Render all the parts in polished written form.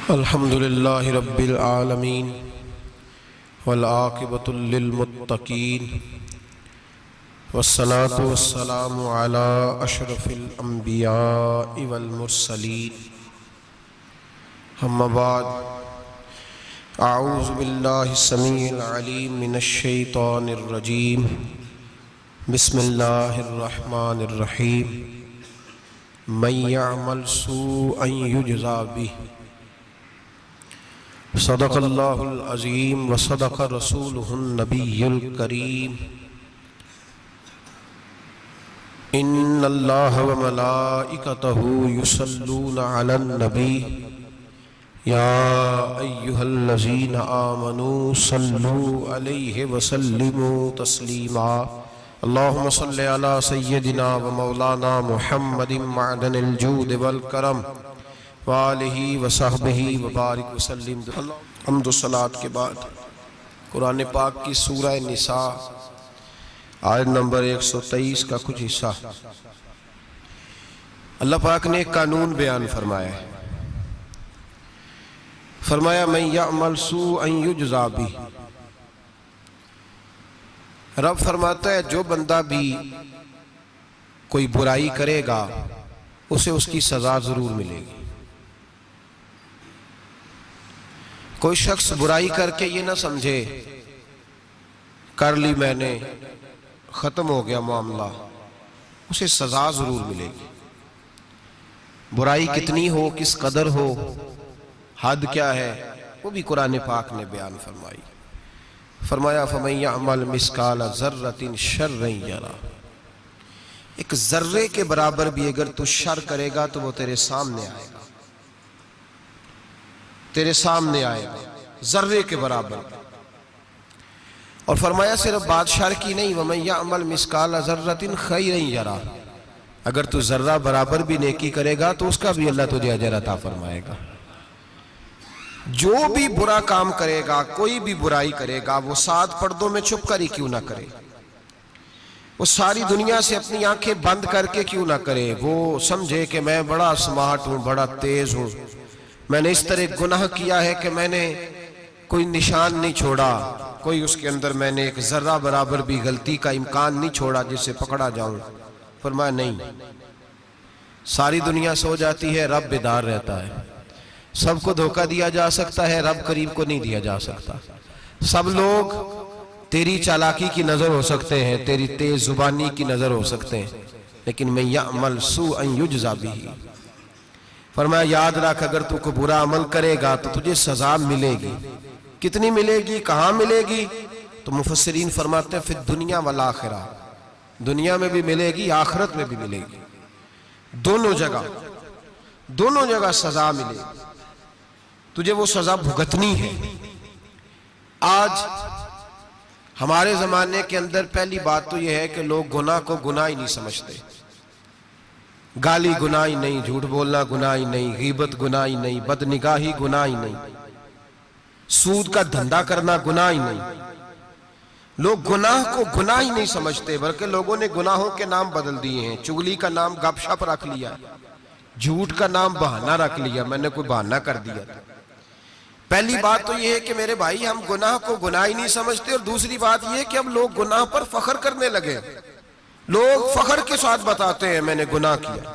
अल्हम्दुलिल्लाहि रब्बिल आलमीन वल आक़िबतु लिल मुत्तक़ीन वस्सलातु वस्सलामु अला अशरफिल अंबियाइ वल मुरसलीन अम्मा बाद अऊज़ु बिल्लाहि समीइल अलीम मिनश शैतानिर रजीम बिस्मिल्लाहिर रहमानिर रहीम मन यअमल सूअन युजज़ा बिही सदक़ल्लाहुल अज़ीम व सदक़ रसूलुहुन नबियुल करीम इन्नल्लाह व मलाइकतहु युसल्लूना अलन नबी या अय्युहल्लज़ीना आमनू सल्लू अलैहि व सल्लिमू तस्लीमा अल्लाहुम्मा सल्लि अला सय्यदिना व मौलाना मुहम्मदिन मअदनिल जूद वल करम व आलिहि व सहबिहि व बारिक व सल्लिम। हम्द व सलात के बाद कुरान पाक की सूरह निसा आयत नंबर 123 का कुछ हिस्सा अल्लाह पाक ने एक कानून बयान फरमाया है। फरमाया मन यअमल सूअन युजज़ा बिही। रब फरमाता है जो बंदा भी कोई बुराई करेगा उसे उसकी सजा जरूर मिलेगी। कोई शख्स बुराई करके ये ना समझे कर ली मैंने खत्म हो गया मामला, उसे सजा जरूर मिलेगी। बुराई कितनी हो, किस कदर हो, हद क्या है, वो भी कुरान पाक ने बयान फरमाई। फरमाया फमन यअमल मिस्काल ज़र्रतिन शर्रन यरा। एक जर्रे के बराबर भी अगर तू शर करेगा तो वो तेरे सामने आएगा, तेरे सामने आएगा जर्रे के बराबर। और फरमाया सिर्फ बात शर की नहीं, वमन यअमल मिस्काल ज़र्रतिन खैरन यरा। अगर तू जर्रा बराबर भी नेकी करेगा तो उसका भी अल्लाह तुझे अजर अता फरमाएगा। जो भी बुरा काम करेगा, कोई भी बुराई करेगा, वो 7 पर्दों में छुप कर ही क्यों ना करे, वो सारी दुनिया से अपनी आंखें बंद करके क्यों ना करे, वो समझे कि मैं बड़ा स्मार्ट हूं, बड़ा तेज हूं, मैंने इस तरह गुनाह किया है कि मैंने कोई निशान नहीं छोड़ा, कोई उसके अंदर मैंने एक जर्रा बराबर भी गलती का इम्कान नहीं छोड़ा जिससे पकड़ा जाऊं। फरमाया नहीं, सारी दुनिया सो जाती है, रब बेदार रहता है। सबको धोखा दिया जा सकता है, रब करीब को नहीं दिया जा सकता। सब लोग तेरी चालाकी की नजर हो सकते हैं, तेरी तेज जुबानी की नजर हो सकते हैं, लेकिन मैं यअमल सूअन युजज़ा बिही। फरमाया याद रख, अगर तू को बुरा अमल करेगा तो तुझे सजा मिलेगी। कितनी मिलेगी, कहां मिलेगी? तो मुफस्सिरीन फरमाते हैं फिर दुनिया वल आखिरा, दुनिया में भी मिलेगी, आखिरत में भी मिलेगी। दोनों जगह सजा मिलेगी, तुझे वो सजा भुगतनी है। आज हमारे जमाने के अंदर पहली बात तो यह है कि लोग गुनाह को गुनाह ही नहीं समझते। गाली गुनाह ही नहीं, झूठ बोलना गुनाह ही नहीं, गीबत गुनाह ही नहीं, बदनिगाही गुनाह ही नहीं, सूद का धंधा करना गुनाह ही नहीं। लोग गुनाह को गुनाह ही नहीं समझते, बल्कि लोगों ने गुनाहों के नाम बदल दिए हैं। चुगली का नाम गपशप रख लिया, झूठ का नाम बहाना रख लिया, मैंने कोई बहाना कर दिया। पहली बात तो यह है कि मेरे भाई हम गुनाह को गुनाह ही नहीं समझते, और दूसरी बात यह है कि अब लोग गुनाह पर फख्र करने लगे। लोग फख्र के साथ बताते हैं मैंने गुनाह किया,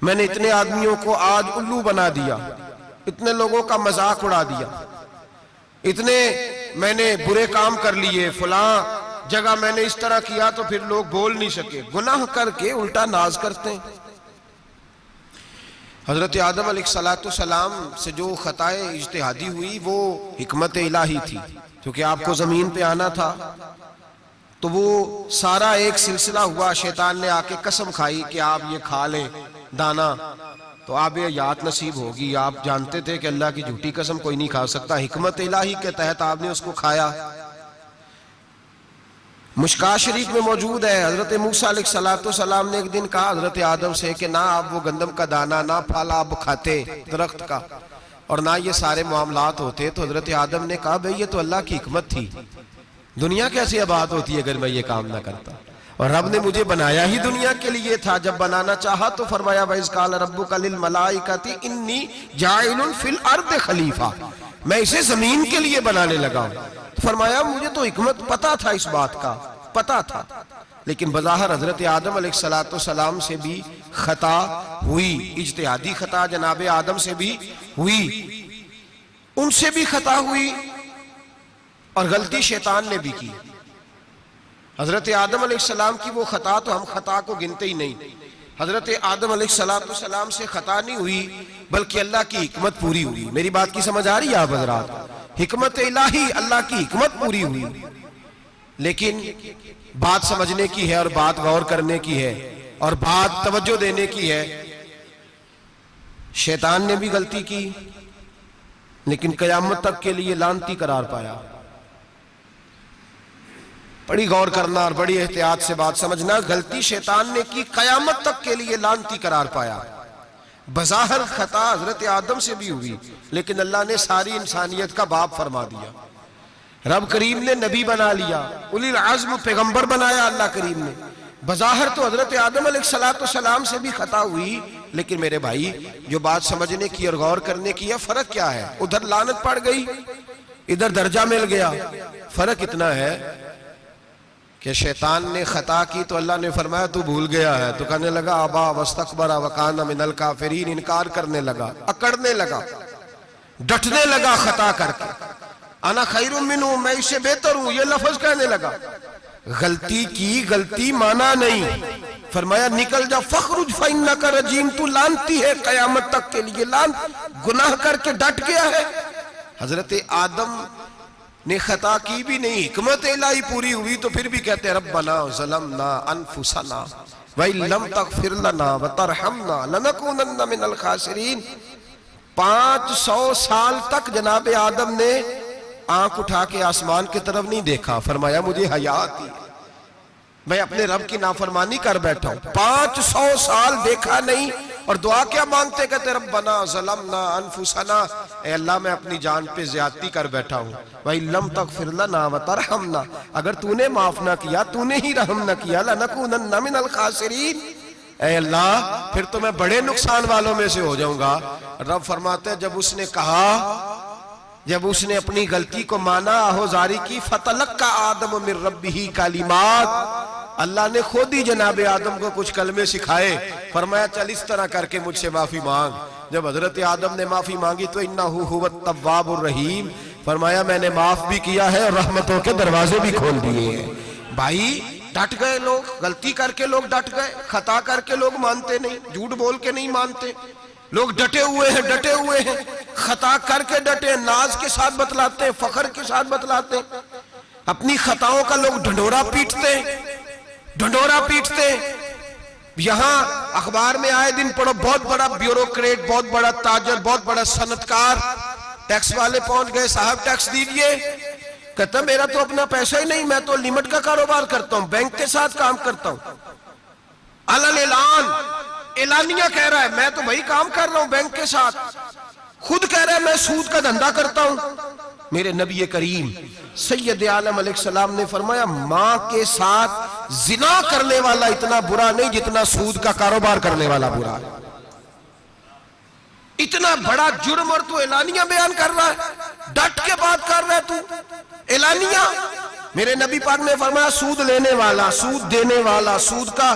मैंने इतने आदमियों को आज उल्लू बना दिया, इतने लोगों का मजाक उड़ा दिया, इतने मैंने बुरे काम कर लिए, फलां जगह मैंने इस तरह किया तो फिर लोग बोल नहीं सके। गुनाह करके उल्टा नाज करते हैं। हजरत आदम अलैहिस्सलाम से जो खताए इज्तिहादी हुई वो हिकमत इलाही थी, क्योंकि आपको जमीन पे आना था। तो वो सारा एक सिलसिला हुआ, शैतान ने आके कसम खाई कि आप ये खा लें दाना तो आप ये याद नसीब होगी। आप जानते थे कि अल्लाह की झूठी कसम कोई नहीं खा सकता, हिकमत इलाही के तहत आपने उसको खाया। मुश्कात शरीफ में मौजूद है, हजरत मूसा अलैहिस्सलाम ने एक दिन कहा हजरत आदम से कि ना आप वो गंदम का दाना, ना फल आप खाते दरख्त का, और ना ये सारे मामलात होते। तो हजरत आदम ने कहा भाई ये तो अल्लाह की हिकमत थी, दुनिया कैसे आबाद होती है अगर मैं ये काम ना करता। और रब ने मुझे बनाया ही दुनिया के लिए था। जब बनाना चाहा तो फरमाया वइज़ क़ाल रब्बुका लिल मलाइकति इन्नी जाइलुन फिल अर्द खलीफा, मैं इसे जमीन के लिए बनाने लगा हूं। तो फरमाया मुझे तो हिकमत पता था, इस बात का पता था, लेकिन बज़ाहिर हजरत आदम अलैहिस्सलाम से भी खता हुई, इज्तिहादी खता जनाबे आदम से भी हुई, उनसे भी खता हुई और गलती शैतान ने भी की। हजरत आदम अलैहिस्सलाम की वो खता तो हम खता को गिनते ही नहीं। हजरत आदम अलैहिस्सलाम से खता नहीं हुई बल्कि अल्लाह की हिकमत पूरी हुई। मेरी बात की समझ आ रही है आप हजरात? हिकमत इलाही, अल्लाह की हिकमत पूरी हुई। लेकिन बात समझने की है और बात गौर करने की है और बात तवज्जो देने की है। शैतान ने भी गलती की लेकिन कयामत तक के लिए लानती करार पाया। बड़ी गौर करना और बड़ी एहतियात से बात समझना। गलती शैतान ने की, कयामत तक के लिए लानती करार पाया। बज़ाहिर खता हजरत आदम से भी हुई लेकिन अल्लाह ने सारी इंसानियत का बाप फरमा दिया। रब करीम ने नबी बना लिया, उलिल आज़्म पैगंबर बनाया अल्लाह करीम ने। बज़ाहिर तो हजरत आदम अलैहिस्सलाम से भी खता हुई, लेकिन मेरे भाई जो बात समझने की और गौर करने की है, फर्क क्या है? उधर लानत पड़ गई, इधर दर्जा मिल गया। फर्क इतना है कि शैतान ने खता की तो अल्लाह ने फरमाया तू भूल गया है, तो कहने लगा अबा वस्तकबरा वकाना मिनल काफिरीन, इनकार करने लगा, अकड़ने लगा, डटने लगा खता करके। अना खैरुम मिन्हु, मैं इससे बेहतर हूं, ये लफ्ज कहने लगा। गलती की, गलती माना नहीं, फरमाया निकल जा, फखरुज फइन्नका रजीम, तू लानती है कयामत तक के लिए, लान गुनाह करके डट गया है। हजरत आदम ने खता की भी नहीं, हिकमत इलाही पूरी हुई तो फिर भी कहते रब्बना ज़लमना अनफुसना व लम तगफिर लना व तरहमना लनकुनन्ना मिनल खासिरीन। 500 साल तक जनाबे आदम ने आंख उठा के आसमान की तरफ नहीं देखा। फरमाया मुझे हया आती है, मैं अपने रब की नाफरमानी कर बैठा हूं। 500 साल देखा नहीं और दुआ क्या मांगते? कहते रब्बना ज़लमना अनफुसना, ए अल्लाह मैं अपनी जान पे ज्यादती कर बैठा हूं। भाई लम तगफिर लना व तरहमना, अगर तूने माफ ना किया, तूने ही रहम ना किया, लनकुनन्ना मिनल खासिरीन, ए अल्लाह फिर तो मैं बड़े नुकसान वालों में से हो जाऊंगा। रब फरमाते जब उसने कहा, जब उसने अपनी गलती को माना, आहोजारी की, फतलक्का आदम मिर रब्बिही कलिमात, अल्लाह ने खुद ही जनाबे आदम को कुछ कलमे सिखाए। फरमाया चल इस तरह करके मुझसे माफी मांग। जब हजरत आदम ने माफी मांगी तो इन्नहु हुवत तव्वाबुर रहीम, फरमाया मैंने माफ भी किया है और रहमतों के दरवाजे भी खोल दिए हैं। भाई डट गए लोग, गलती करके लोग डट गए, खता करके लोग मानते नहीं, झूठ बोल के नहीं मानते। लोग डटे हुए हैं, डटे हुए हैं, खता करके डटे, नाज के साथ बतलाते हैं, फखर के साथ बतलाते हैं। अपनी खताओं का लोग ढंढोरा पीटते, ढंढोरा पीटते। यहां अखबार में आए दिन पढ़ो, बहुत बड़ा ब्यूरोक्रेट, बहुत बड़ा ताजर, बहुत बड़ा सनतकार, टैक्स वाले पहुंच गए, साहब टैक्स दीजिए। कहता मेरा तो अपना पैसा ही नहीं, मैं तो लिमिट का कारोबार करता हूं, बैंक के साथ काम करता हूं। अलल ऐलान, एलानिया कह रहा है मैं तो वही काम कर रहा हूं बैंक के साथ, खुद कह रहा है मैं सूद का धंधा करता हूं। मेरे नबी करीम सैयद आलम अलैहिस्सलाम ने फरमाया मां के साथ जिना करने वाला इतना बुरा नहीं जितना सूद का कारोबार करने वाला बुरा है। इतना बड़ा जुर्म और तू एलानिया बयान कर रहा है, डट के बात कर रहा है तू एलानिया। मेरे नबी पाक ने फरमाया सूद लेने वाला, सूद देने वाला, सूद का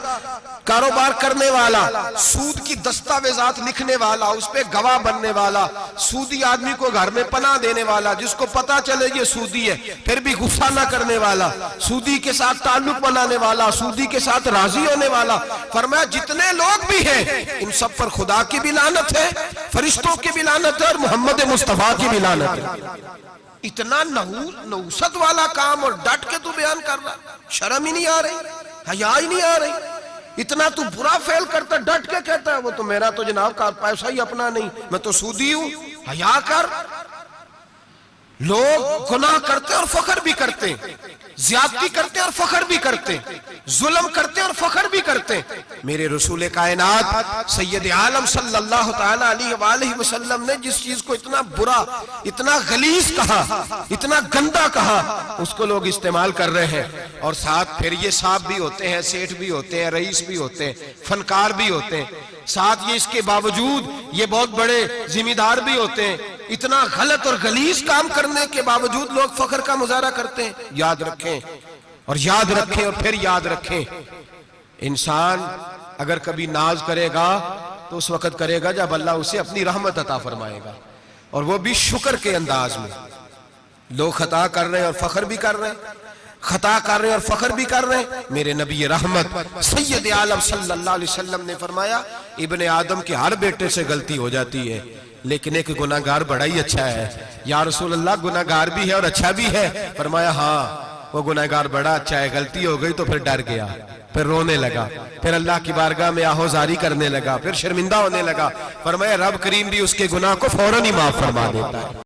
कारोबार करने वाला, सूद की दस्तावेजात लिखने वाला, उस पे गवाह बनने वाला, सूदी आदमी को घर में पनाह देने वाला, जिसको पता चले ये सूदी है फिर भी गुस्सा ना करने वाला, सूदी के साथ ताल्लुक बनाने वाला, सूदी के साथ राजी होने वाला। फरमाया जितने लोग भी हैं इन सब पर खुदा की भी लानत है, फरिश्तों की भी लानत है और मोहम्मद मुस्तफा की भी लानत है। इतना नहुसत वाला काम और डट के तू बयान कर रहा, शर्म ही नहीं आ रही, हया ही नहीं आ रही। इतना तू बुरा फेल करता, डट के कहता है वो तो मेरा तो जनाब का पैसा ही अपना नहीं, मैं तो सूदी हूं, हया कर। लोग गुनाह करते और फख्र भी करते, ज्यादती करते और फख्र भी करते, जुल्म करते और फख्र भी करते। मेरे रसूल कायनात सैयद आलम सल्लल्लाहु ताला अलैहि वसल्लम ने जिस चीज को इतना बुरा, इतना गलीज कहा, इतना गंदा कहा, उसको लोग इस्तेमाल कर रहे हैं। और साथ फिर ये साहब भी होते हैं, सेठ भी होते हैं, रईस भी होते हैं, फनकार भी होते हैं, साथ ये इसके बावजूद ये बहुत बड़े जिम्मेदार भी होते हैं। इतना गलत और गलीज काम करने के बावजूद लोग फख्र का मुजाहरा करते हैं। याद रखें और याद रखें और फिर याद रखें, इंसान अगर कभी नाज करेगा तो उस वक्त करेगा जब अल्लाह उसे अपनी रहमत अता फरमाएगा, और वो भी शुक्र के अंदाज में। लोग खता कर रहे हैं और फख्र भी कर रहे हैं, खता कर रहे हैं और फख्र भी कर रहे हैं। मेरे नबी रहमत सैयद आलम सल्लल्लाहु अलैहि वसल्लम ने फरमाया, इब्ने आदम के हर बेटे से गलती हो जाती है, लेकिन एक गुनाहगार बड़ा ही अच्छा है। या रसूल अल्लाह, गुनाहगार भी है और अच्छा भी है? फरमाया हाँ, वो गुनाहगार बड़ा अच्छा है, गलती हो गई तो फिर डर गया, फिर रोने लगा, फिर अल्लाह की बारगाह में आहोजारी करने लगा, फिर शर्मिंदा होने लगा। फरमाया रब करीम भी उसके गुनाह को फौरन ही माफ फरमा देता है।